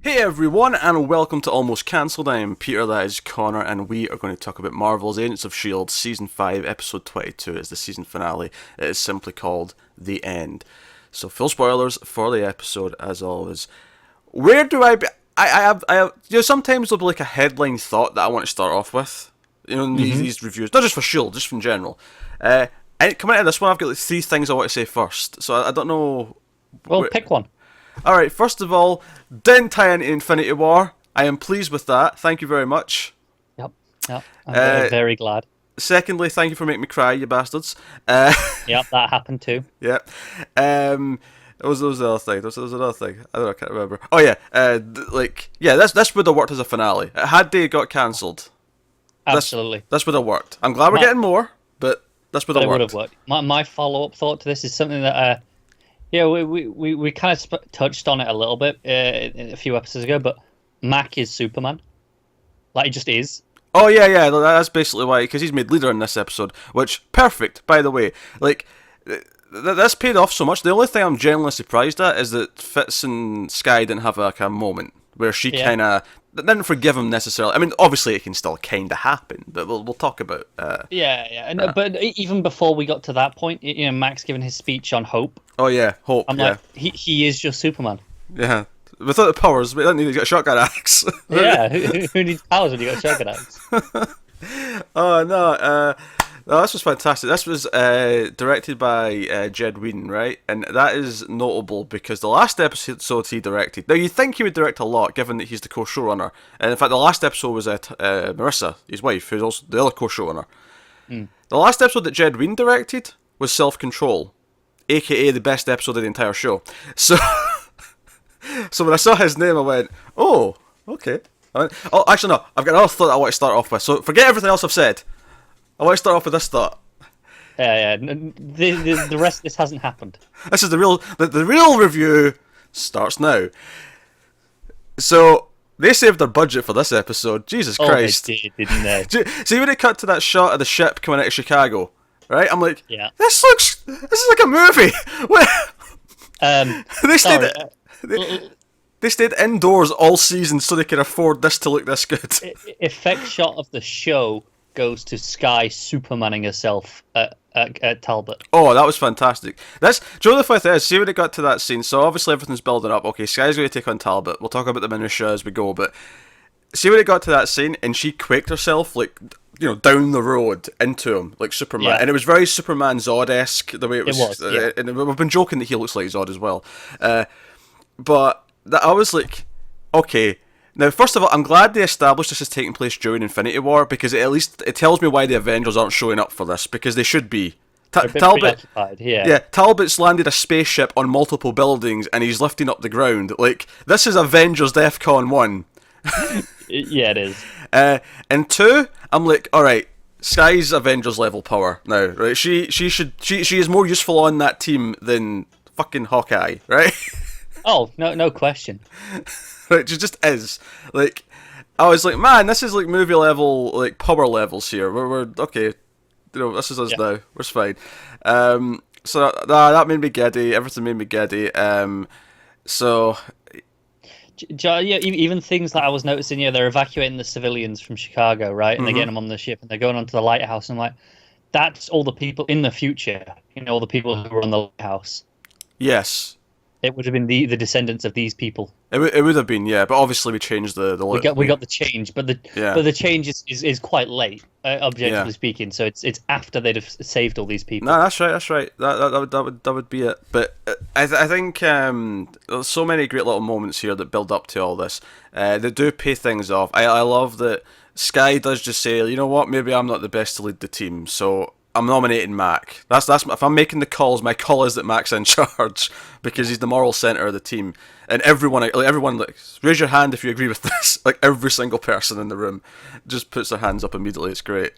Hey everyone, and welcome to Almost Cancelled. I am Peter, that is Connor, and we are going to talk about Marvel's Agents of S.h.i.e.L.D. Season 5, Episode 22. It's the season finale. It is simply called The End. So, full spoilers for the episode, as always. Where do I... sometimes there'll be like a headline thought that I want to start off with. In these reviews. Not just for S.h.i.e.L.D., just in general. And coming into this one, I've got like three things I want to say first. So, I don't know... Well, pick one. Alright, first of all, didn't tie into Infinity War. I am pleased with that. Thank you very much. Yep. I'm very glad. Secondly, thank you for making me cry, you bastards. Yep, that happened too. Yep. What was the other thing? There was another thing. I can't remember. Oh yeah, this would have worked as a finale. Had they got cancelled. Absolutely. This would have worked. I'm glad we're getting more, but this would have worked. It would have worked. My follow-up thought to this is something that... we kind of touched on it a little bit a few episodes ago, but Mac is Superman. Like, he just is. Oh, yeah, that's basically why, because he's made leader in this episode, which, perfect, by the way. Like, this paid off so much. The only thing I'm genuinely surprised at is that Fitz and s.h.i.e.L.D. didn't have like a moment where she kind of didn't forgive him necessarily. I mean, obviously it can still kind of happen, but we'll talk about... But even before we got to that point, Mac's given his speech on hope. Oh yeah, hope. I'm like, he is just Superman. Yeah, without the powers, we don't need to get a shotgun axe. Yeah, who needs powers when you got a shotgun axe? Oh no, this was fantastic. This was directed by Jed Whedon, right? And that is notable because the last episode he directed. Now you'd think he would direct a lot, given that he's the co-showrunner. And in fact, the last episode was Marissa, his wife, who's also the other co-showrunner. The last episode that Jed Whedon directed was Self-Control, aka the best episode of the entire show. So, so when I saw his name, I went, "Oh, okay." Oh, actually no, I've got another thought I want to start off with. So forget everything else I've said. I want to start off with this thought. Yeah. The rest of this hasn't happened. This is the real review starts now. So they saved their budget for this episode. Jesus Christ! They did, didn't they? See when it cut to that shot of the ship coming out of Chicago, right? I'm like, yeah. This is like a movie. They stayed indoors all season so they could afford this to look this good. Effect shot of the show goes to s.h.i.e.L.D. Supermaning herself at Talbot. Oh, that was fantastic. Joe the Fifth is, see when it got to that scene, so obviously everything's building up. Okay, s.h.i.e.L.D.'s going to take on Talbot. We'll talk about the minutia as we go, but see when it got to that scene and she quaked herself, like, down the road into him, like Superman. Yeah. And it was very Superman Zod-esque, the way it was. And we've been joking that he looks like Zod as well. But I was like, okay. Now, first of all, I'm glad they established this is taking place during Infinity War, because it tells me why the Avengers aren't showing up for this, because they should be. Talbot's landed a spaceship on multiple buildings, and he's lifting up the ground. Like, this is Avengers DEFCON 1. Yeah, it is. And 2, I'm like, alright, s.h.i.e.L.D.'s Avengers level power now, right? She is more useful on that team than fucking Hawkeye, right? Oh, no question. Right, she just is. Like, I was like, man, this is like movie level, like power levels here. We're okay. This is us now. We're fine. So that made me giddy. Everything made me giddy. So. Yeah, even things that I was noticing, they're evacuating the civilians from Chicago, right? And they're getting them on the ship, and they're going onto the lighthouse. And I'm like, that's all the people in the future. All the people who were on the lighthouse. Yes. It would have been the descendants of these people. It would have been, yeah, but obviously we changed the we got the change, but the change is quite late, objectively speaking. So it's after they'd have saved all these people. No, that's right. That would be it. But I think there's so many great little moments here that build up to all this. They do pay things off. I love that s.h.i.e.L.D. does just say, you know what, maybe I'm not the best to lead the team, so I'm nominating Mac. That's if I'm making the calls, my call is that Mac's in charge, because he's the moral center of the team. And everyone, raise your hand if you agree with this. Like, every single person in the room just puts their hands up immediately. It's great.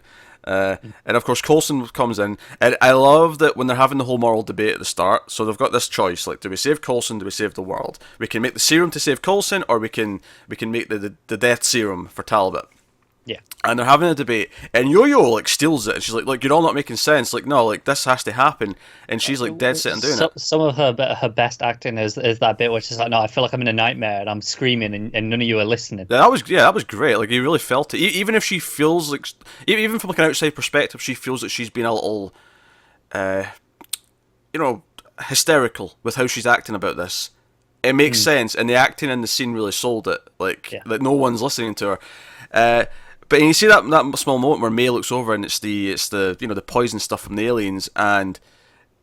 And of course, Coulson comes in, and I love that when they're having the whole moral debate at the start. So they've got this choice: like, do we save Coulson? Do we save the world? We can make the serum to save Coulson, or we can make the death serum for Talbot. Yeah. And they're having a debate, and Yo-Yo like steals it, and she's like, you're all not making sense. Like, no, like this has to happen, and she's like dead set on doing it. Some of her best acting is that bit where she's like, no, I feel like I'm in a nightmare and I'm screaming and none of you are listening. That was great. Like, you really felt it. Even if she feels like, even from like an outside perspective, she feels that she's been a little, hysterical with how she's acting about this. It makes sense, and the acting in the scene really sold it. Like, that no one's listening to her. But you see that small moment where May looks over and it's the the poison stuff from the aliens, and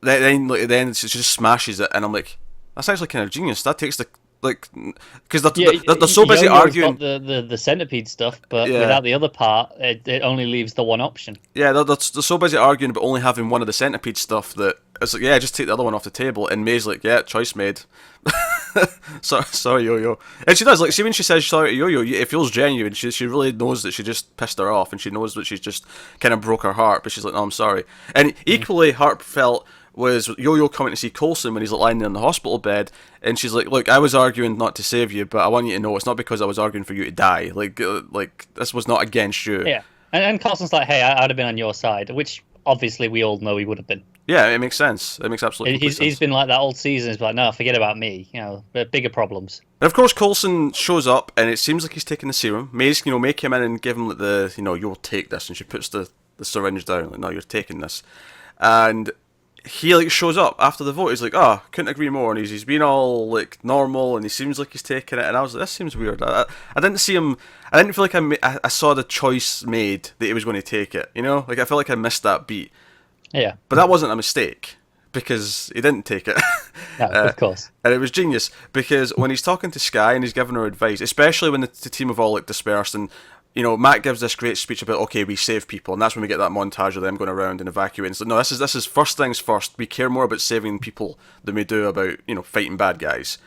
then she just smashes it, and I'm like, that's actually kind of genius. That takes the because they're so busy arguing. Got the centipede stuff, but without the other part, it only leaves the one option. Yeah, they're so busy arguing about only having one of the centipede stuff that it's like, just take the other one off the table. And May's like, choice made. Sorry, Yo-Yo. And she does, like, see when she says sorry to Yo-Yo, it feels genuine. She really knows that she just pissed her off, and she knows that she's just kind of broke her heart, but she's like, no, I'm sorry. And equally heartfelt was Yo-Yo coming to see Coulson when he's lying there in the hospital bed, and she's like, look, I was arguing not to save you, but I want you to know it's not because I was arguing for you to die. Like this was not against you. Yeah, and Coulson's like, hey, I'd have been on your side, which obviously we all know he would have been. Yeah, it makes sense. It makes absolutely sense. He's been like that all season. He's like, no, forget about me. Bigger problems. And of course, Coulson shows up, and it seems like he's taking the serum. May's, make him in and give him the, you'll take this, and she puts the syringe down. Like, no, you're taking this, and he like shows up after the vote. He's like, oh, couldn't agree more, and he's been all like normal, and he seems like he's taking it. And I was like, this seems weird. I didn't see him. I didn't feel like I saw the choice made that he was going to take it. Like I felt like I missed that beat. Yeah, but that wasn't a mistake, because he didn't take it. No, of course. And it was genius, because when he's talking to Skye and he's giving her advice, especially when the team have all like dispersed, and Matt gives this great speech about, okay, we save people, and that's when we get that montage of them going around and evacuating. So no, this is first things first. We care more about saving people than we do about fighting bad guys.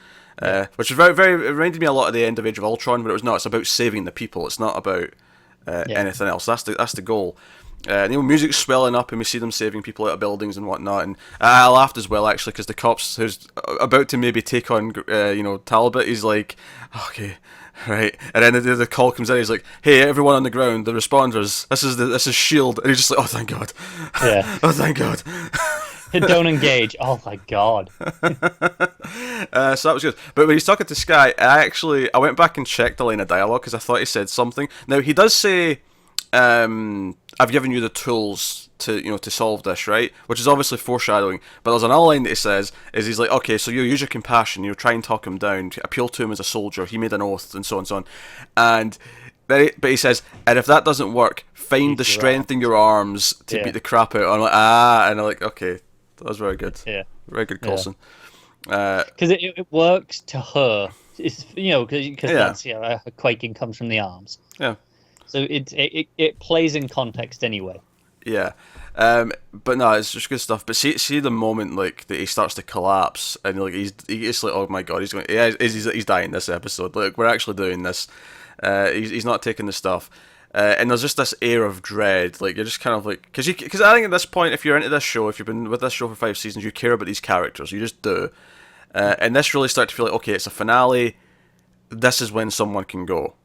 Which is very, very, it reminded me a lot of the end of Age of Ultron, but it was not. It's about saving the people. It's not about anything else. That's the goal. Music's swelling up, and we see them saving people out of buildings and whatnot. And I laughed as well, actually, because the cops who's about to maybe take on, Talbot, he's like, okay, right. And then the call comes in. He's like, hey, everyone on the ground, the responders, this is s.h.i.e.L.D. And he's just like, oh, thank God. Yeah. Oh, thank God. Don't engage. Oh my God. So that was good. But when he's talking to Skye, I went back and checked the line of dialogue because I thought he said something. Now he does say, I've given you the tools to solve this, right? Which is obviously foreshadowing. But there's another line that he says, he's like, okay, so you use your compassion, try and talk him down, appeal to him as a soldier, he made an oath, and so on and so on. And but he says, and if that doesn't work, find the strength in your arms to beat the crap out. I'm like, and I'm like, okay, that was very good. Yeah. Very good, Coulson. Because it works to her. It's because that's her quaking comes from the arms. Yeah. So it plays in context anyway. Yeah, but no, it's just good stuff. But see the moment like that he starts to collapse, and like he's like, oh my God, he's dying this episode. Like, we're actually doing this. He's not taking the stuff, and there's just this air of dread. Like, you're just kind of like, because I think at this point, if you're into this show, if you've been with this show for 5 seasons, you care about these characters. You just do, and this really starts to feel like, okay, it's a finale. This is when someone can go.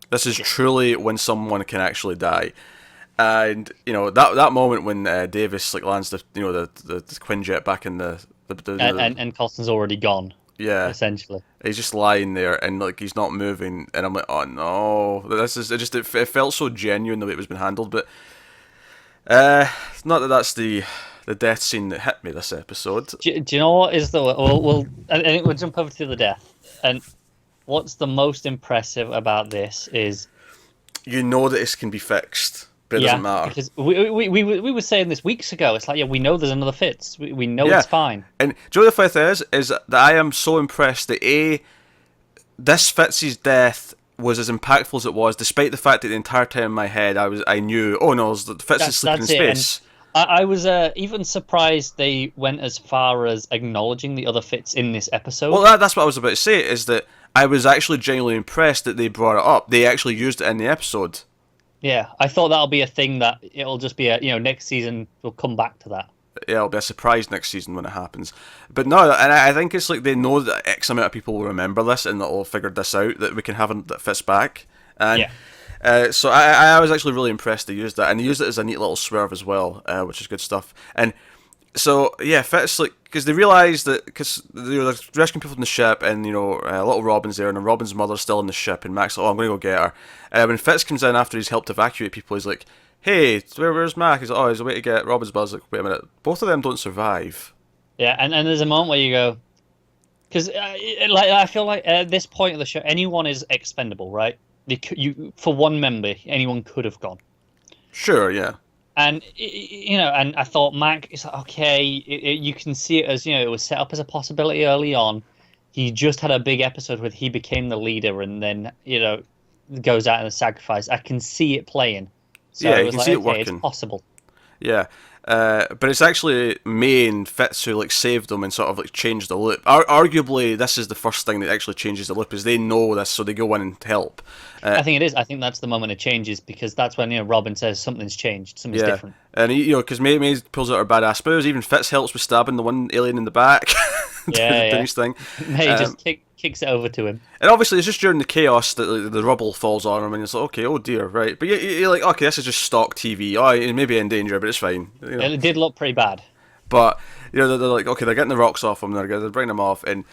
This is truly when someone can actually die. And that moment when Davis like lands the Quinjet back in the and Coulson's already gone. Yeah, essentially, he's just lying there and like he's not moving, and I'm like, oh no, it felt so genuine the way it was been handled. But not that's the death scene that hit me this episode. Do you know what is the I think we'll jump over to the death. And what's the most impressive about this is that this can be fixed. But it doesn't matter. Because we were saying this weeks ago. It's like, we know there's another Fitz. We know it's fine. And do you know the fact is that I am so impressed that this Fitz's death was as impactful as it was, despite the fact that the entire time in my head I knew, oh no, Fitz is sleeping in space. I was even surprised they went as far as acknowledging the other Fitz in this episode. Well, that's what I was about to say, is that I was actually genuinely impressed that they brought it up. They actually used it in the episode. Yeah, I thought that'll be a thing that it'll just be next season we'll come back to that. Yeah, it'll be a surprise next season when it happens. But no, and I think it's like they know that X amount of people will remember this and that will figure this out, that we can have that Fitz back. And So I was actually really impressed they used that, and they used it as a neat little swerve as well, which is good stuff. And so yeah, Fitz, like, because they realise that because they're rescuing people from the ship, and little Robin's there, and Robin's mother's still in the ship, and Mac's like, oh, I'm gonna go get her. When Fitz comes in after he's helped evacuate people, he's like, hey, where's Mac? He's like, oh, he's a way to get Robin's buzz. Like, wait a minute, both of them don't survive. Yeah, and there's a moment where you go, because I feel like at this point of the show, anyone is expendable, right? For one member, anyone could have gone. Sure, yeah. And and I thought Mac is like, okay. You can see it as it was set up as a possibility early on. He just had a big episode where he became the leader, and then goes out in a sacrifice. I can see it playing. So yeah, it you was can like, see it okay, working. it's possible. Yeah. But it's actually May and Fitz who like saved them and sort of like changed the loop. Arguably, this is the first thing that actually changes the loop, is they know this, so they go in and help. I think it is. I think that's the moment it changes, because that's when Robin says something's changed, something's different. And because May pulls out her badass powers. Even Fitz helps with stabbing the one alien in the back. doing his thing. May just kicks it over to him. And obviously, it's just during the chaos that the rubble falls on him, and it's like, okay, oh dear, right. But you're like, okay, this is just stock TV. Oh, it may be in danger, but it's fine. It did look pretty bad. But they're like, okay, they're getting the rocks off him. They're bringing him off, and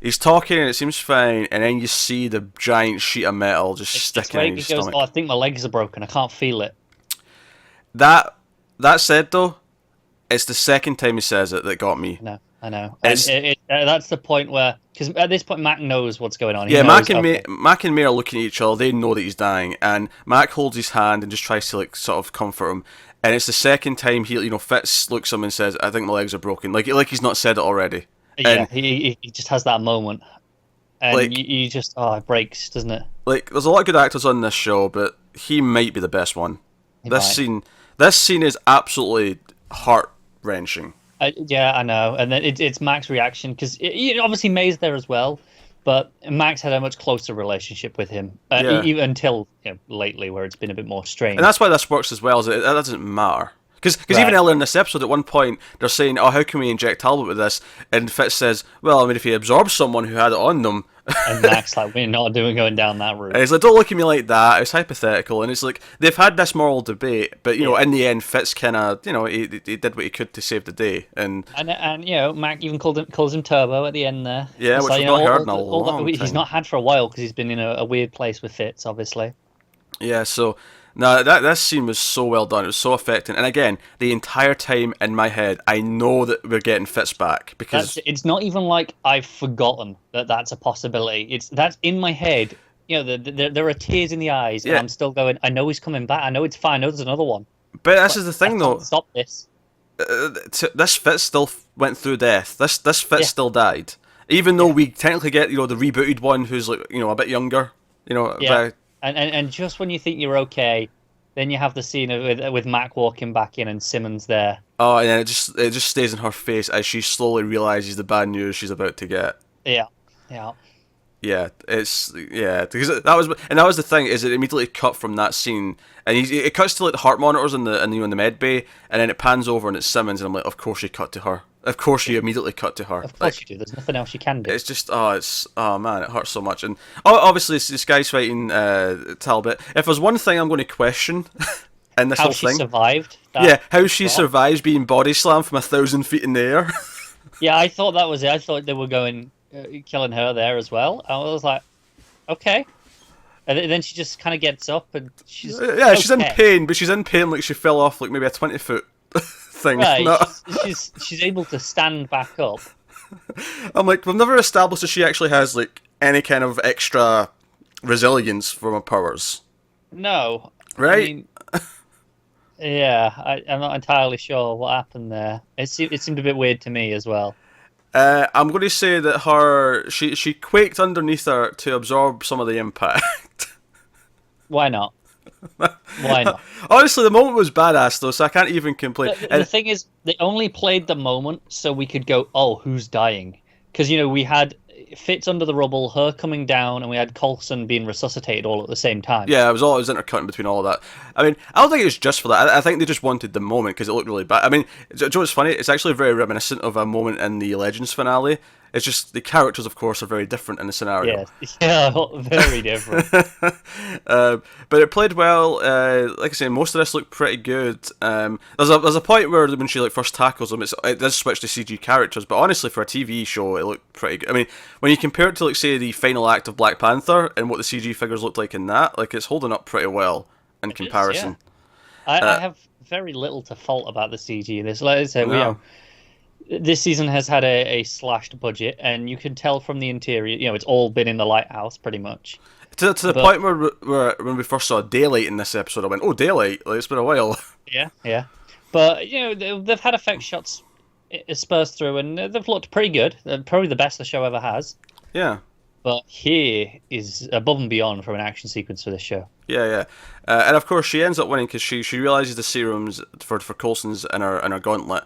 he's talking, and it seems fine. And then you see the giant sheet of metal just sticking in his stomach. Oh, I think my legs are broken. I can't feel it. That said, though, it's the second time he says it that got me. No. I know. And that's the point where, because at this point Mac knows what's going on. Mac and May are looking at each other. They know that he's dying, and Mac holds his hand and just tries to like sort of comfort him. And it's the second time Fitz looks at him and says, "I think my legs are broken." Like he's not said it already. Yeah, he just has that moment, and you just it breaks, doesn't it? Like there's a lot of good actors on this show, but he might be the best one. This scene is absolutely heart wrenching. Yeah, I know, and then it's Mac's reaction, because obviously May's there as well, but Max had a much closer relationship with him, even until lately, where it's been a bit more strained. And that's why this works as well. Is it doesn't matter, because even earlier in this episode, at one point they're saying, "Oh, how can we inject Talbot with this?" And Fitz says, "Well, I mean, if he absorbs someone who had it on them." And Mac's like, we're not going down that route. And he's like, don't look at me like that. It's hypothetical. And it's like, they've had this moral debate, but, in the end, Fitz kind of, he did what he could to save the day. And Mac even calls him Turbo at the end there. Yeah, which we've not heard in a long time. He's not had for a while, because he's been in a weird place with Fitz, obviously. Yeah, so... No, that scene was so well done. It was so affecting. And again, the entire time in my head, I know that we're getting Fitz back, because it's not even like I've forgotten that that's a possibility. That's in my head. There are tears in the eyes, and I'm still going, I know he's coming back. I know it's fine. I know there's another one. But this is the thing, though. Stop this. This Fitz still went through death. This Fitz still died, even though we technically get the rebooted one who's like a bit younger. And just when you think you're okay, then you have the scene with Mac walking back in and Simmons there. Oh, and then it just stays in her face as she slowly realizes the bad news she's about to get. Yeah. Yeah, because that was the thing, is it immediately cut from that scene, and it cuts to like the heart monitors in the med bay, and then it pans over and it's Simmons, and I'm like, of course you cut to her. Of course you immediately cut to her. Of course you do. There's nothing else you can do. It's just man, it hurts so much. And obviously this guy's fighting Talbot. If there's one thing I'm going to question in this whole thing, how she survived. How she survives being body slammed from 1,000 feet in the air. Yeah, I thought that was it. I thought they were going killing her there as well. I was like, okay. And then she just kind of gets up and she's she's in pain, but she's in pain like she fell off like maybe a 20-foot thing. Right, she's able to stand back up. I'm like, we've never established that she actually has like any kind of extra resilience from her powers. No. Right? I'm not entirely sure what happened there. It seemed a bit weird to me as well. I'm going to say that she quaked underneath her to absorb some of the impact. Why not? Why not? Honestly, the moment was badass though, so I can't even complain. The thing is, they only played the moment so we could go, oh, who's dying? Because we had Fitz under the rubble, her coming down, and we had Coulson being resuscitated all at the same time. Yeah, it was intercutting between all of that. I mean, I don't think it was just for that. I think they just wanted the moment because it looked really bad. I mean, do you know what's funny? It's actually very reminiscent of a moment in the Legends finale It's just the characters, of course, are very different in the scenario. Yeah, very different. But it played well. Like I say, most of this looked pretty good. There's a point where when she like first tackles him, it does switch to CG characters. But honestly, for a TV show, it looked pretty good. I mean, when you compare it to like say the final act of Black Panther and what the CG figures looked like in that, like it's holding up pretty well in comparison. I have very little to fault about the CG in this. Like I said, this season has had a slashed budget, and you can tell from the interior. It's all been in the lighthouse pretty much. To the point where when we first saw daylight in this episode, I went, "Oh, daylight! Like, it's been a while." Yeah. But they've had effect shots dispersed through, and they've looked pretty good. They're probably the best the show ever has. Yeah. But here is above and beyond from an action sequence for this show. Yeah. And of course, she ends up winning because she realizes the serums for Coulson's in her gauntlet.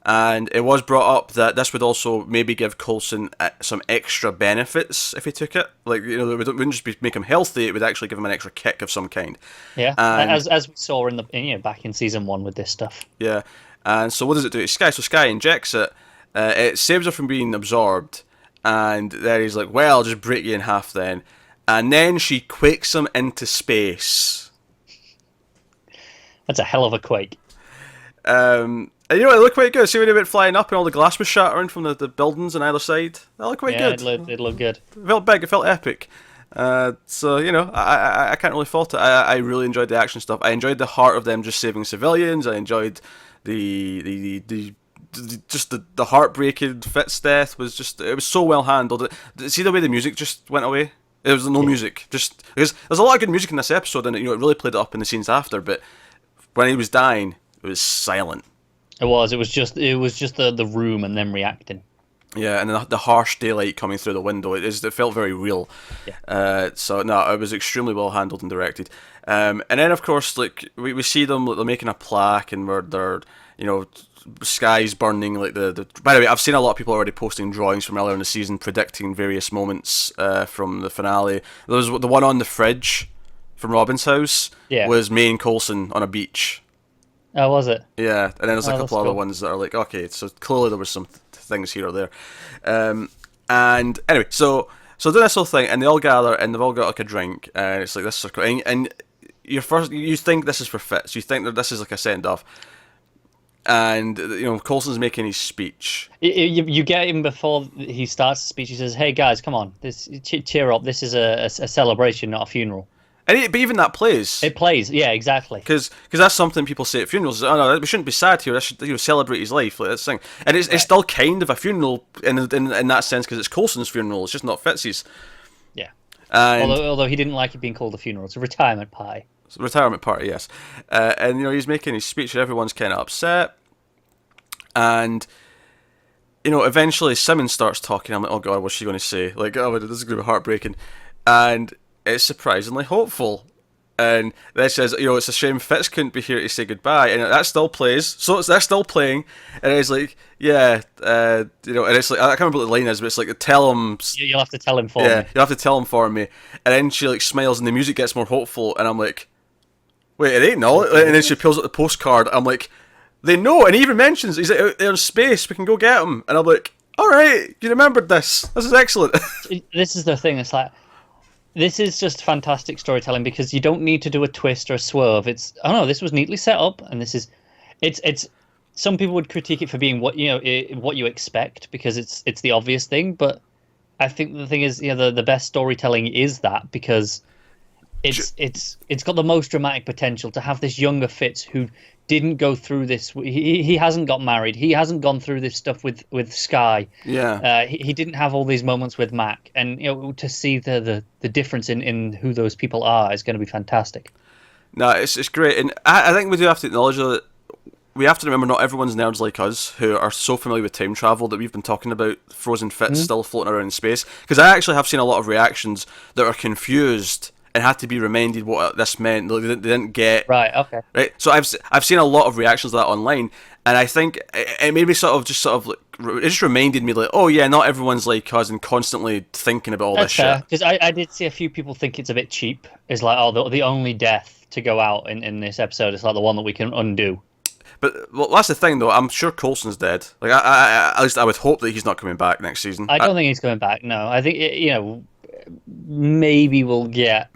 And it was brought up that this would also maybe give Coulson some extra benefits if he took it. Like, it wouldn't just make him healthy; it would actually give him an extra kick of some kind. Yeah, and as we saw back in season 1 with this stuff. Yeah, and so what does it do to Skye? So Skye injects it. It saves her from being absorbed, and then he's like, "Well, I'll just break you in half then." And then she quakes him into space. That's a hell of a quake. And it looked quite good. See when he went flying up and all the glass was shattering from the buildings on either side? That looked quite good. Yeah, it looked good. It felt big, it felt epic. So, I can't really fault it. I really enjoyed the action stuff. I enjoyed the heart of them just saving civilians. I enjoyed the heartbreaking Fitz death it was so well handled. See the way the music just went away? There was no music. Just because there's a lot of good music in this episode, and it really played it up in the scenes after, but when he was dying, it was silent. It was just the room and them reacting. Yeah, and the harsh daylight coming through the window. It felt very real. Yeah. So no, it was extremely well handled and directed. And then of course, like we see them, like, they're making a plaque, and where they're skies burning. Like By the way, I've seen a lot of people already posting drawings from earlier in the season predicting various moments from the finale. There was the one on the fridge from Robin's house. Yeah. Was May and Coulson on a beach. Oh, was it? Yeah, and then there's a couple other cool. ones that are like, okay, so clearly there was some things here or there. And anyway, so doing this whole thing, and they all gather, and they've all got like a drink, and it's like this circle, and you think this is for Fitz, you think that this is like a send off, and Coulson's making his speech. You get him before he starts the speech. He says, "Hey guys, come on, cheer up. This is a celebration, not a funeral." But even that plays. It plays, yeah, exactly. Because that's something people say at funerals. Oh no, we shouldn't be sad here. I should celebrate his life. Like, that's the thing. And it's still kind of a funeral in that sense because it's Coulson's funeral. It's just not Fitz's. Yeah. And although he didn't like it being called a funeral, it's a retirement party. It's a retirement party, yes. And he's making his speech, and everyone's kind of upset. And eventually Simmons starts talking. I'm like, oh god, what's she going to say? Like, oh, this is going to be heartbreaking. And it's surprisingly hopeful, and that says, it's a shame Fitz couldn't be here to say goodbye, and that still plays. So that's still playing, and it's like, and it's like, I can't remember what the line is, but it's like, tell him. You'll have to tell him for me. Yeah, you'll have to tell him for me. And then she like smiles, and the music gets more hopeful, and I'm like, wait, it ain't no. And then she pulls out the postcard. I'm like, they know, and he even mentions he's like, out there in space. We can go get him, and I'm like, all right, you remembered this. This is excellent. This is the thing. It's like, this is just fantastic storytelling because you don't need to do a twist or a swerve. This was neatly set up, and it's. Some people would critique it for being what you expect because it's the obvious thing, but I think the thing is, the best storytelling is that because it's got the most dramatic potential to have this younger Fitz who didn't go through this. He hasn't got married. He hasn't gone through this stuff with Skye. Yeah. He didn't have all these moments with Mac, and to see the difference in who those people are is going to be fantastic. No, it's great, and I think we do have to acknowledge that we have to remember not everyone's nerds like us who are so familiar with time travel that we've been talking about Frozen Fitz still floating around in space. Because I actually have seen a lot of reactions that are confused and had to be reminded what this meant. They didn't get. Right. Okay. Right. So I've seen a lot of reactions to that online, and I think it made me sort of like, it just reminded me like, oh yeah, not everyone's like us and constantly thinking about all this shit. Because I did see a few people think it's a bit cheap. It's like, oh, the only death to go out in this episode is like the one that we can undo. But well, that's the thing, though. I'm sure Coulson's dead. Like, at least I would hope that he's not coming back next season. I don't think he's coming back. No, I think maybe we'll get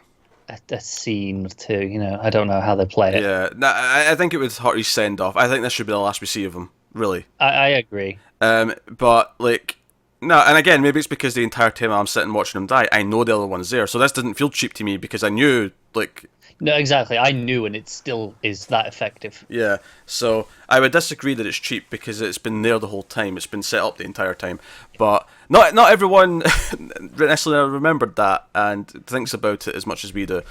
a scene or two. I don't know how they play it. Yeah, no, I think it would hurt his send off. I think this should be the last we see of him. Really. I agree. But like. No, and again, maybe it's because the entire time I'm sitting watching him die, I know the other one's there. So this didn't feel cheap to me because I knew, like... No, exactly. I knew, and it still is that effective. Yeah, so I would disagree that it's cheap because it's been there the whole time. It's been set up the entire time. But not everyone necessarily remembered that and thinks about it as much as we do.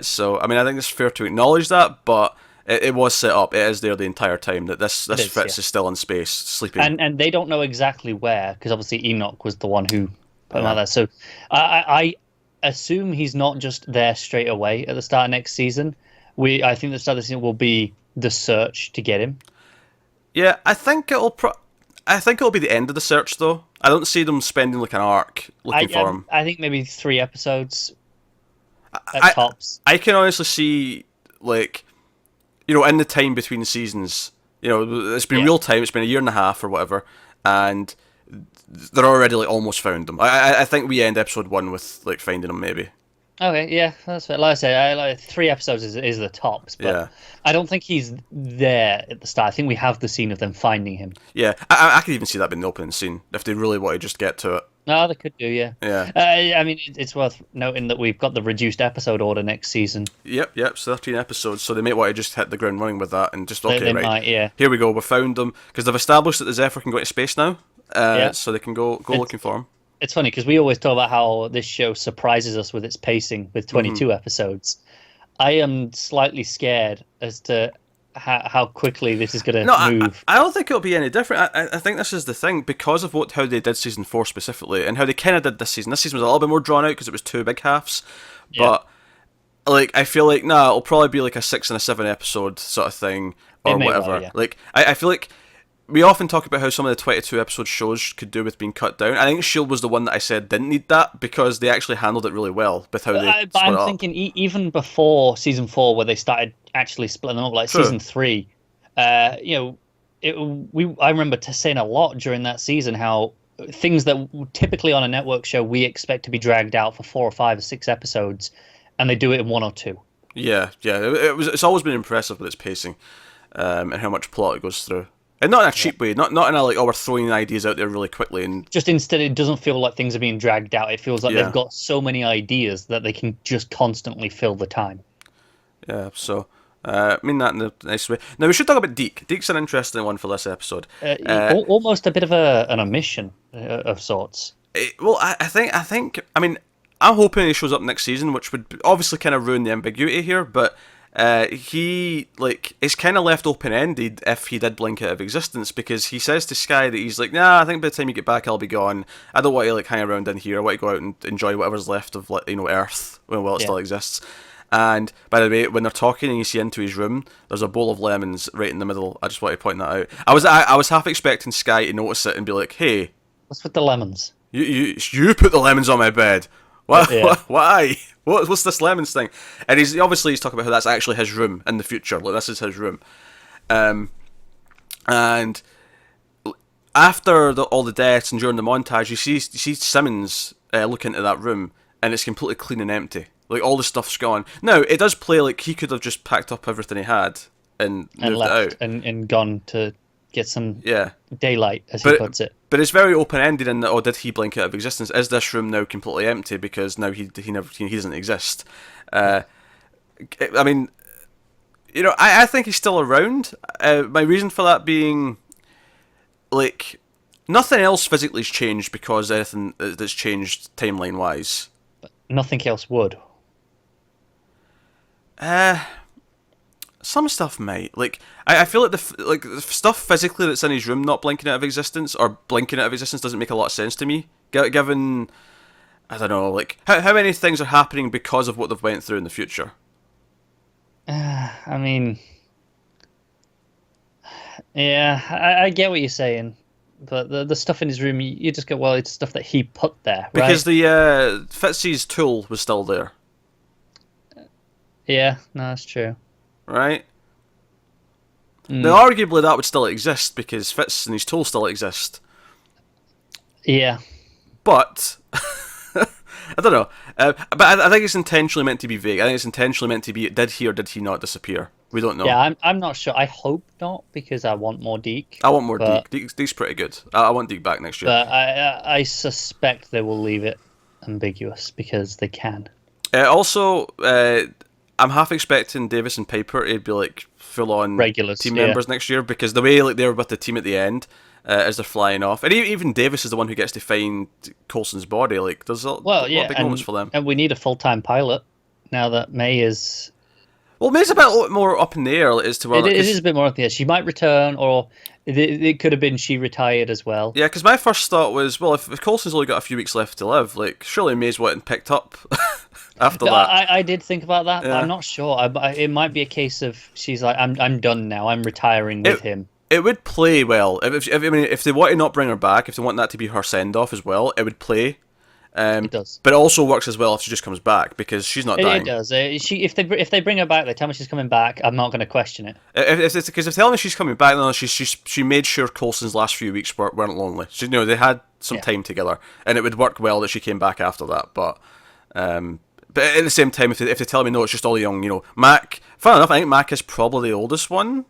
So, I mean, I think it's fair to acknowledge that, but... It was set up. It is there the entire time that this Fitz is still in space, sleeping. And they don't know exactly where, because obviously Enoch was the one who put him out there. So I assume he's not just there straight away at the start of next season. I think the start of the season will be the search to get him. Yeah, I think it'll be the end of the search, though. I don't see them spending like an arc looking for him. I think maybe 3 episodes at tops. I can honestly see, like... in the time between seasons, it's been real time. It's been a year and a half or whatever, and they're already like almost found them. I think we end episode 1 with like finding them maybe. Okay, yeah, that's fair. Like I said, 3 episodes is the tops, but I don't think he's there at the start. I think we have the scene of them finding him. Yeah, I could even see that being the opening scene if they really want to just get to it. No, they could do, yeah. Yeah. I mean, it's worth noting that we've got the reduced episode order next season. Yep, 13 episodes, so they may want to just hit the ground running with that and just, They might, yeah. Here we go, we found them, because they've established that the Zephyr can go into space now, so they can go looking for him. It's funny, because we always talk about how this show surprises us with its pacing with 22 episodes. I am slightly scared as to how quickly this is going to move. I don't think it'll be any different. I think this is the thing, because of how they did season 4 specifically, and how they kind of did this season. This season was a little bit more drawn out because it was 2 big halves, but like I feel like it'll probably be like a 6 and a 7 episode sort of thing or whatever. Well, yeah. Like I feel like we often talk about how some of the 22 episode shows could do with being cut down. I think S.h.i.e.L.D. was the one that I said didn't need that because they actually handled it really well with how they. But I'm thinking even before season 4, where they started actually splitting them up, like season 3, I remember saying a lot during that season how things that typically on a network show we expect to be dragged out for 4 or 5 or 6 episodes, and they do it in 1 or 2. Yeah. It's always been impressive with its pacing, and how much plot it goes through. And not in a cheap way, not in a like, we're throwing ideas out there really quickly. And just instead, it doesn't feel like things are being dragged out. It feels like they've got so many ideas that they can just constantly fill the time. Yeah, so, I mean that in a nice way. Now, we should talk about Deke. Deke's an interesting one for this episode. Almost a bit of an omission of sorts. I mean, I'm hoping he shows up next season, which would obviously kind of ruin the ambiguity here, but... it's kind of left open-ended if he did blink out of existence, because he says to S.h.i.e.L.D. that he's like, nah, I think by the time you get back I'll be gone. I don't want to hang around in here. I want to go out and enjoy whatever's left of Earth while it still exists. And by the way, when they're talking and you see into his room, there's a bowl of lemons right in the middle. I just want to point that out. I was half expecting S.h.i.e.L.D. to notice it and be like, hey, what's with the lemons? You put the lemons on my bed. What? Yeah. Why? What's this lemons thing? And he's talking about how that's actually his room in the future. Like, this is his room. And after all the deaths and during the montage, you see Simmons look into that room, and it's completely clean and empty. Like, all the stuff's gone. Now, it does play like he could have just packed up everything he had and moved left it out. And gone to get some daylight, as he puts it. But it's very open-ended in that, did he blink out of existence? Is this room now completely empty because now he doesn't exist? I mean, I think he's still around. My reason for that being, like, nothing else physically has changed because anything that's changed timeline-wise. But nothing else would. Some stuff might. Like, I feel like the stuff physically that's in his room not blinking out of existence, or blinking out of existence, doesn't make a lot of sense to me. Given, I don't know, like, how many things are happening because of what they've went through in the future? I mean, yeah, I get what you're saying. But the stuff in his room, you just go, well, it's stuff that he put there, right? Because the Fitz's tool was still there. Yeah, no, that's true. Right? Now, arguably, that would still exist because Fitz and his tool still exist. Yeah. But I don't know. But I think it's intentionally meant to be vague. I think it's intentionally meant to be: did he or did he not disappear? We don't know. Yeah, I'm not sure. I hope not, because I want more Deke. I want more Deke. Deke's pretty good. I want Deke back next year. But I suspect they will leave it ambiguous because they can. Also, I'm half expecting Davis and Piper to be like full-on Regulars, team members next year, because the way like they were with the team at the end, as they're flying off, and even Davis is the one who gets to find Coulson's body. Like, there's a lot of big moments for them. And we need a full-time pilot now that May is. Well, May's a bit more up in the air as to whether it is a bit more up in the air. She might return, or it could have been she retired as well. Yeah, because my first thought was, well, if Coulson's only got a few weeks left to live, like, surely May's getting picked up after that. I did think about that, but I'm not sure. It might be a case of she's like, I'm done now. I'm retiring with him. It would play well if they want to not bring her back, if they want that to be her send off as well. It would play. It does, but it also works as well if she just comes back, because she's not dying. It does. If they bring her back, they tell me she's coming back, I'm not going to question it. Because if they tell me she's coming back, no, she made sure Coulson's last few weeks weren't lonely. They had some time together, and it would work well that she came back after that. But at the same time, if they tell me no, it's just all young, Mac. Fun enough, I think Mac is probably the oldest one.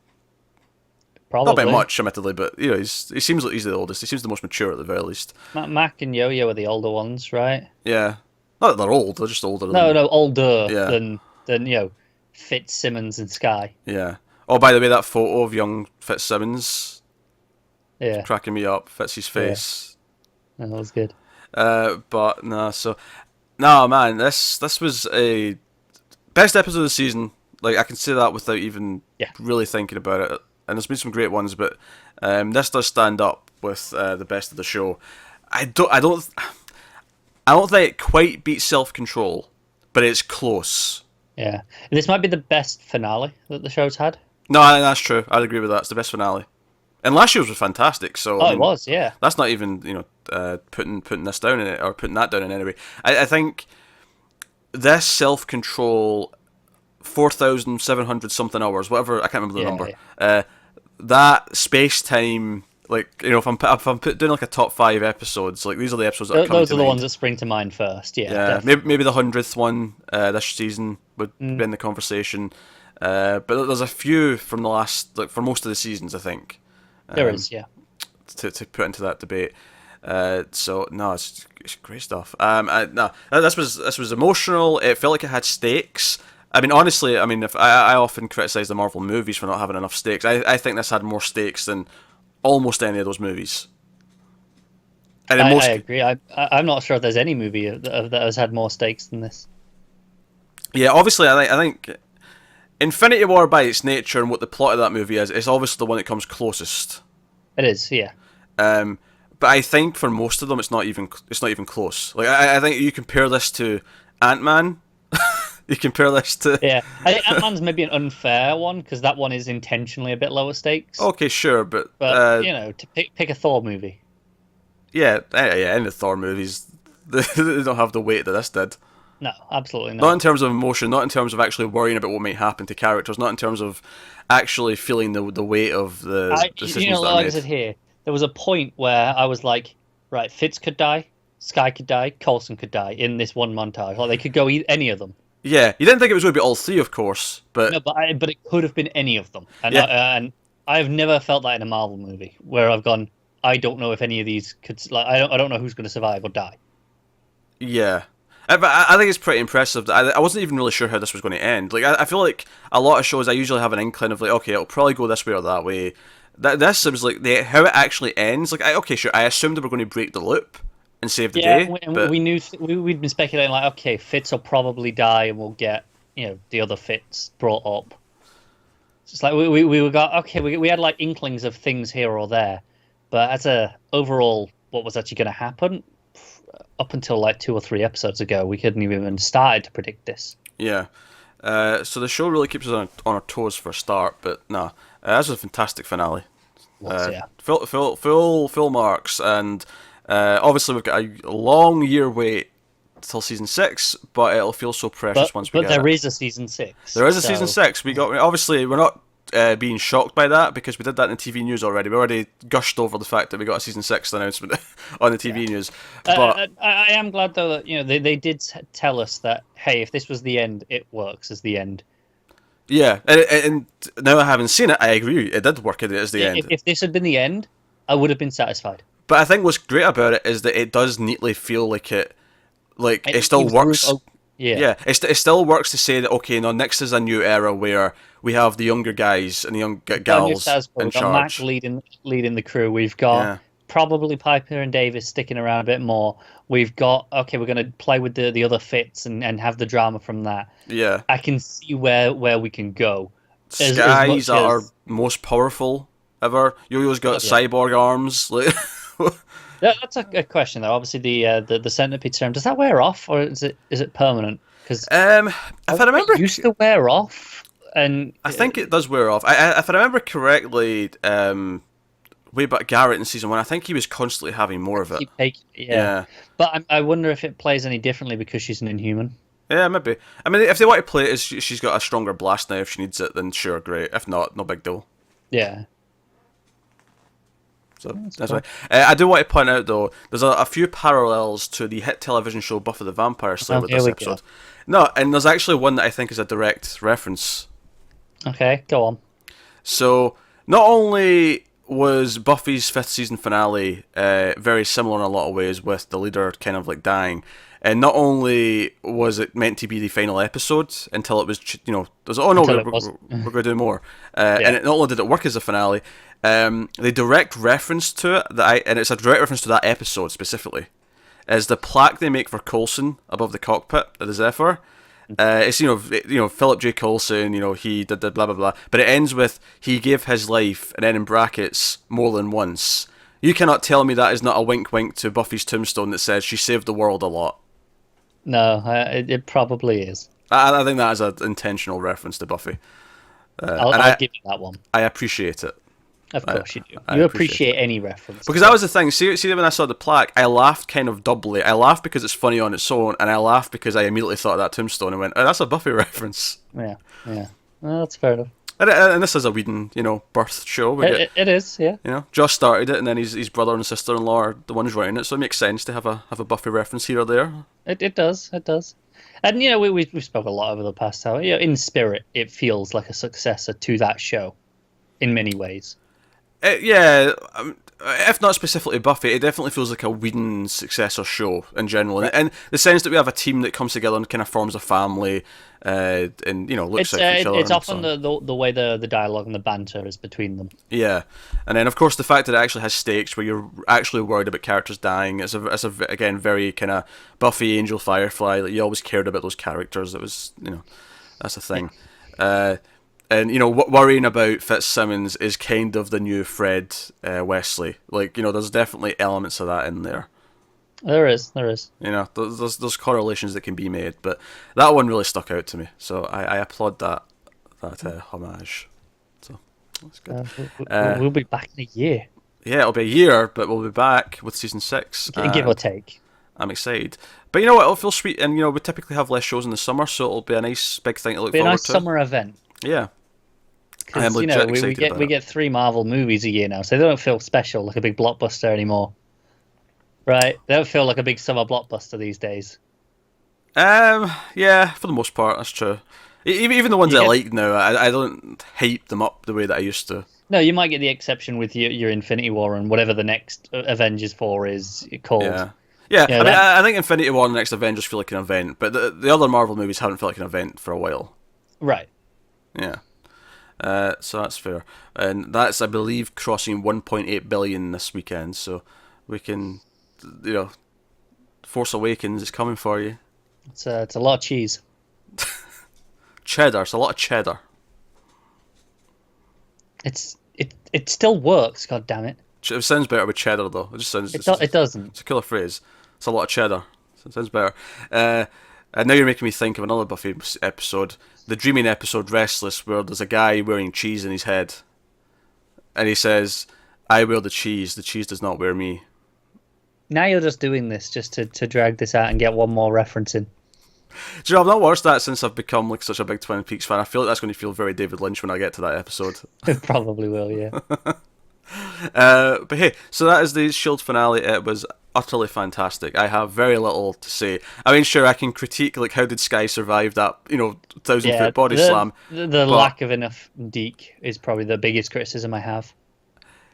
Probably. Not by much, admittedly, but he seems like he's the oldest. He seems the most mature at the very least. Mac and Yo-Yo are the older ones, right? Yeah, not that they're old; they're just older. Older than Fitz, Simmons, and Sky. Yeah. Oh, by the way, that photo of young Fitzsimmons, cracking me up. Fitz's face. Yeah. That was good. But no, man, this was a best episode of the season. Like, I can say that without even really thinking about it. And there's been some great ones, but this does stand up with the best of the show. I don't think it quite beats Self-Control, but it's close. Yeah, this might be the best finale that the show's had. No, I think that's true. I'd agree with that. It's the best finale. And last year's was fantastic. So it was, yeah. That's not even putting this down in it, or putting that down in any way. I think this Self-Control, 4,700 something hours, whatever, I can't remember the number. Yeah. That space time, like, if I'm doing like a top 5 episodes, like, these are the episodes that are coming those to are the mind. ones that spring to mind first. Yeah. Maybe the 100th one this season would be in the conversation. But there's a few from the last, like, for most of the seasons, I think. There is, yeah. To put into that debate. So no, it's great stuff. This was emotional. It felt like it had stakes. I mean, honestly, if I often criticize the Marvel movies for not having enough stakes. I think this had more stakes than almost any of those movies. And I agree. I'm not sure if there's any movie that has had more stakes than this. Yeah, obviously, I think Infinity War, by its nature and what the plot of that movie is, it's obviously the one that comes closest. It is, yeah. But I think for most of them, it's not even close. Like, I think you compare this to Ant-Man. You compare this to... Yeah, I think Ant-Man's maybe an unfair one, because that one is intentionally a bit lower stakes. Okay, sure, but to pick a Thor movie. Yeah, any of the Thor movies, they don't have the weight that this did. No, absolutely not. Not in terms of emotion, not in terms of actually worrying about what might happen to characters, not in terms of actually feeling the weight of the decisions that are made. Like I said here, there was a point where I was like, right, Fitz could die, Sky could die, Coulson could die in this one montage. Like, they could go any of them. Yeah, you didn't think it was going to be all three, of course, but... No, but it could have been any of them. And, and I've never felt that in a Marvel movie, where I've gone, I don't know if any of these could... Like, I don't know who's going to survive or die. Yeah. But I think it's pretty impressive. I wasn't even really sure how this was going to end. Like, I feel like a lot of shows, I usually have an inkling of, like, okay, it'll probably go this way or that way. This was like, how it actually ends. Like, okay, sure, I assumed they were going to break the loop and save the day. But we knew we'd been speculating, like, okay, Fitz will probably die and we'll get, the other Fitz brought up. It's like we had like inklings of things here or there, but as a overall, what was actually going to happen up until like 2 or 3 episodes ago, we couldn't even started to predict this. Yeah. So the show really keeps us on our toes for a start, but nah, this was a fantastic finale. Full marks, and obviously we've got a long year wait till season 6, but it'll feel so precious once we get it. But there is a season 6. There is a season 6. We're not being shocked by that, because we did that in the TV news already. We already gushed over the fact that we got a season 6 announcement on the TV news. But I am glad though that they did tell us that, hey, if this was the end, it works as the end. Yeah, and now having seen it, I agree. It did work as the end. If this had been the end, I would have been satisfied. But I think what's great about it is that it does neatly feel like it still works. Yeah. It still works to say that, okay, now next is a new era where we have the younger guys and the young gals in charge. Mac leading the crew. We've got probably Piper and Davis sticking around a bit more. We've got, okay, we're going to play with the other Fitz and have the drama from that. Yeah. I can see where we can go. Skies are most powerful ever. Yo-Yo's got cyborg arms. That's a question though. Obviously, the centipede serum, does that wear off, or is it permanent? Because if I remember, it used to wear off, and I think it does wear off. If I remember correctly, way back Garrett in season 1, I think he was constantly having more of it. Yeah. But I wonder if it plays any differently because she's an Inhuman. Yeah, maybe. I mean, if they want to play it as she's got a stronger blast now, if she needs it, then sure, great. If not, no big deal. Yeah. So that's right. I do want to point out though, there's a few parallels to the hit television show Buffy the Vampire Slayer with this episode. No, and there's actually one that I think is a direct reference. Okay, go on. So not only was Buffy's 5th season finale very similar in a lot of ways, with the leader kind of like dying, and not only was it meant to be the final episode until it was, there's we're going to do more, and not only did it work as a finale, the direct reference to it and it's a direct reference to that episode specifically, is the plaque they make for Coulson above the cockpit of the Zephyr. It's Philip J. Coulson, he did the blah blah blah, but it ends with he gave his life, and then in brackets, more than once. You cannot tell me that is not a wink wink to Buffy's tombstone that says she saved the world a lot. No, it probably is. I think that is an intentional reference to Buffy. I'll give you that one. I appreciate it. Of course you do. You appreciate any reference. Because that was the thing. See when I saw the plaque, I laughed kind of doubly. I laughed because it's funny on its own, and I laughed because I immediately thought of that tombstone and went, oh, that's a Buffy reference. Yeah. Well, that's fair enough. And this is a Whedon, birth show. It is, yeah. Joss started it, and then his brother and sister-in-law are the ones writing it, so it makes sense to have a Buffy reference here or there. It does. And we spoke a lot over the past hour. In spirit, it feels like a successor to that show, in many ways. If not specifically Buffy, it definitely feels like a Whedon successor show in general, and the sense that we have a team that comes together and kind of forms a family, and looks out for each other. It's often the way the dialogue and the banter is between them. Yeah, and then of course the fact that it actually has stakes where you're actually worried about characters dying. It's again very kind of Buffy, Angel, Firefly. Like, you always cared about those characters. It was that's the thing. And worrying about Fitzsimmons is kind of the new Fred Wesley. Like, there's definitely elements of that in there. There is. There's correlations that can be made, but that one really stuck out to me. So I applaud that homage. So that's good. We'll be back in a year. Yeah, it'll be a year, but we'll be back with season 6. Give or take. I'm excited. But you know what? It'll feel sweet, and we typically have less shows in the summer, so it'll be a nice big thing to look forward to. Be a nice summer event. Yeah. Because we get 3 Marvel movies a year now, so they don't feel special like a big blockbuster anymore, right? They don't feel like a big summer blockbuster these days. Yeah, for the most part, that's true. Even the ones I like now, I don't hype them up the way that I used to. No, you might get the exception with your Infinity War and whatever the next Avengers 4 is called. Yeah. I think Infinity War and the next Avengers feel like an event, but the other Marvel movies haven't felt like an event for a while. Right. Yeah. So that's fair, and that's, I believe, crossing 1.8 billion this weekend. So we can, Force Awakens is coming for you. It's a lot of cheese. Cheddar. It's a lot of cheddar. It still works. God damn it! It sounds better with cheddar though. It just sounds. It doesn't. It's a killer phrase. It's a lot of cheddar. So it sounds better. And now you're making me think of another Buffy episode, the dreaming episode Restless, where there's a guy wearing cheese in his head, and he says, "I wear the cheese does not wear me." Now you're just doing this just to drag this out and get one more reference in. Do you know, I've not watched that since I've become like such a big Twin Peaks fan. I feel like that's going to feel very David Lynch when I get to that episode. It probably will, yeah. But hey, so that is the S.h.i.e.L.D. finale. It was utterly fantastic. I have very little to say. I mean, sure, I can critique like how did S.h.i.e.L.D. survive that 1,000-foot body slam. The lack of enough Deke is probably the biggest criticism I have.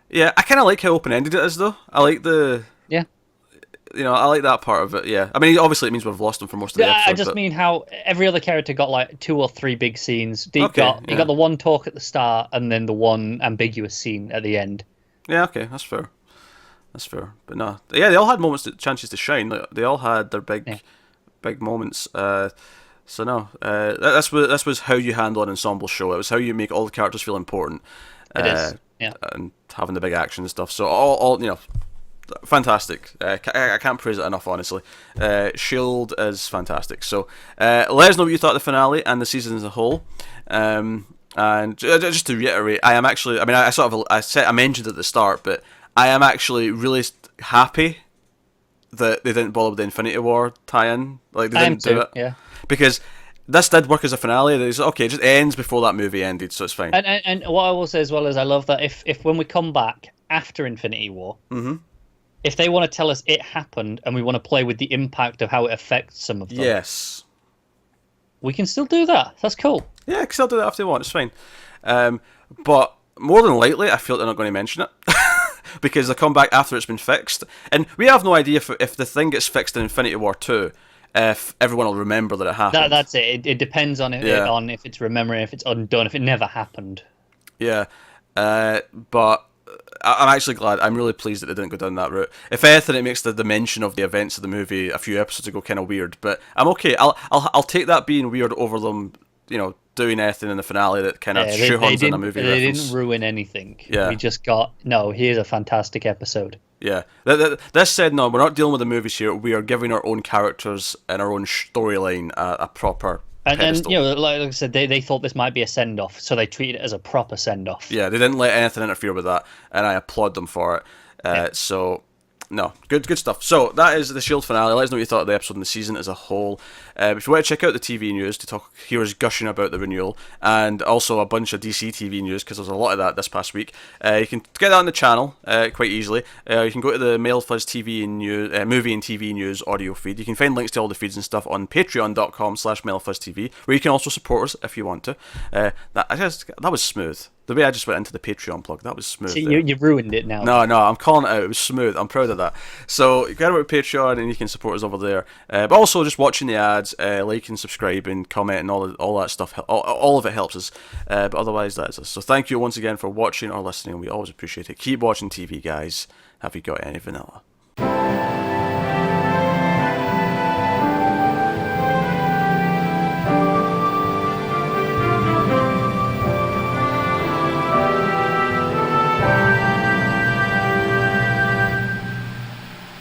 Yeah, I kind of like how open-ended it is, though. I like I like that part of it. Yeah, I mean, obviously it means we've lost him for most of the episode. I just mean how every other character got like 2 or 3 big scenes. Deke got the one talk at the start and then the one ambiguous scene at the end. Yeah, okay, that's fair. But no, yeah, they all had chances to shine. They all had their big moments. So no, this was how you handle an ensemble show. It was how you make all the characters feel important. It is, yeah, and having the big action and stuff. So all fantastic. I can't praise it enough, honestly. S.h.i.e.L.D. is fantastic. So let us know what you thought of the finale and the season as a whole. And just to reiterate, I am actually. I mean, I mentioned at the start, but I am actually really happy that they didn't bother with the Infinity War tie-in. Like they didn't do it. Yeah. Because this did work as a finale. It just ends before that movie ended, so it's fine. And what I will say as well is I love that if when we come back after Infinity War, if they want to tell us it happened and we want to play with the impact of how it affects some of them, yes, we can still do that. That's cool. Yeah, I can still do that if they want. It's fine. But more than likely, I feel they're not going to mention it. Because they come back after it's been fixed. And we have no idea if the thing gets fixed in Infinity War 2, if everyone will remember that it happened. That's it. It depends on on if it's remembering, if it's undone, if it never happened. Yeah. But I'm actually glad. I'm really pleased that they didn't go down that route. If anything, it makes the dimension of the events of the movie a few episodes ago kind of weird. But I'm okay. I'll take that being weird over them, doing anything in the finale that kind of shoehorns in a movie reference. They didn't ruin anything. Yeah. We just got, here's a fantastic episode. Yeah. This said, no, we're not dealing with the movies here. We are giving our own characters and our own storyline a proper pedestal. And like I said, they thought this might be a send-off, so they treated it as a proper send-off. Yeah, they didn't let anything interfere with that, and I applaud them for it. So... No, good stuff. So that is the S.h.i.e.L.D. finale. Let us know what you thought of the episode and the season as a whole. If you want to check out the TV news to hear us gushing about the renewal, and also a bunch of DC TV news because there's a lot of that this past week, you can get that on the channel quite easily. You can go to the Mail Fuzz TV and news, movie and TV news audio feed. You can find links to all the feeds and stuff on patreon.com/MailFuzzTV, where you can also support us if you want to. That was smooth. The way I just went into the Patreon plug, that was smooth. See, you ruined it now. No, I'm calling it out. It was smooth. I'm proud of that. So get over to Patreon and you can support us over there. But also just watching the ads, liking, subscribing, commenting, all that stuff. All of it helps us. But otherwise, that's us. So thank you once again for watching or listening. We always appreciate it. Keep watching TV, guys. Have you got any vanilla?